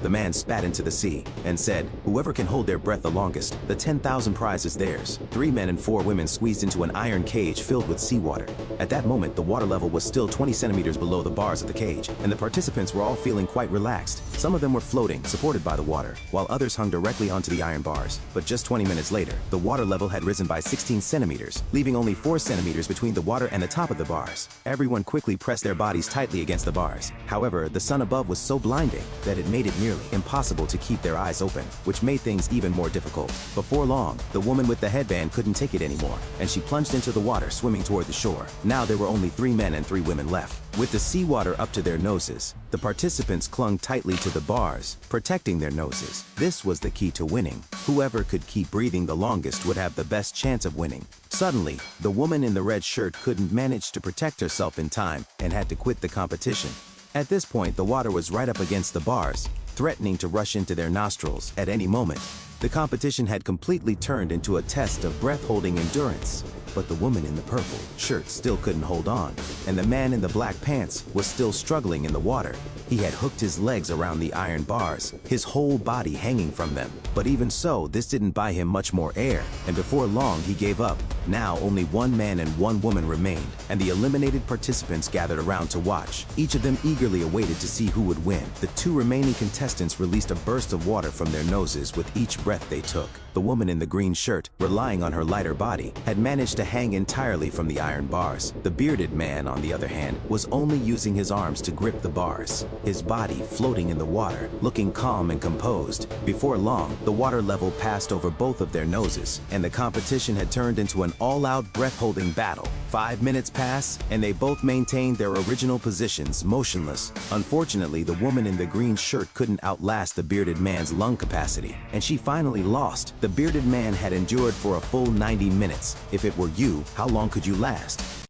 The man spat into the sea and said, "Whoever can hold their breath the longest, the 10,000 prize is theirs." 3 men and 4 women squeezed into an iron cage filled with seawater. At that moment, the water level was still 20 centimeters below the bars of the cage, and the participants were all feeling quite relaxed. Some of them were floating, supported by the water, while others hung directly onto the iron bars. But just 20 minutes later, the water level had risen by 16 centimeters, leaving only 4 centimeters between the water and the top of the bars. Everyone quickly pressed their bodies tightly against the bars. However, the sun above was so blinding that it made it nearly impossible to keep their eyes open, which made things even more difficult. Before long, the woman with the headband couldn't take it anymore, and she plunged into the water, swimming toward the shore. Now there were only 3 men and 3 women left. With the seawater up to their noses, the participants clung tightly to the bars, protecting their noses. This was the key to winning. Whoever could keep breathing the longest would have the best chance of winning. Suddenly, the woman in the red shirt couldn't manage to protect herself in time and had to quit the competition. At this point, the water was right up against the bars, threatening to rush into their nostrils at any moment. The competition had completely turned into a test of breath-holding endurance. But the woman in the purple shirt still couldn't hold on, and the man in the black pants was still struggling in the water. He had hooked his legs around the iron bars, his whole body hanging from them. But even so, this didn't buy him much more air, and before long he gave up. Now only 1 man and 1 woman remained, and the eliminated participants gathered around to watch. Each of them eagerly awaited to see who would win. The 2 remaining contestants released a burst of water from their noses with each breath they took. The woman in the green shirt, relying on her lighter body, had managed to hang entirely from the iron bars. The bearded man, on the other hand, was only using his arms to grip the bars, his body floating in the water, looking calm and composed. Before long, the water level passed over both of their noses, and the competition had turned into an all-out breath-holding battle. 5 minutes passed, and they both maintained their original positions, motionless. Unfortunately, the woman in the green shirt couldn't outlast the bearded man's lung capacity, and she finally lost. The bearded man had endured for a full 90 minutes. If it were you, how long could you last?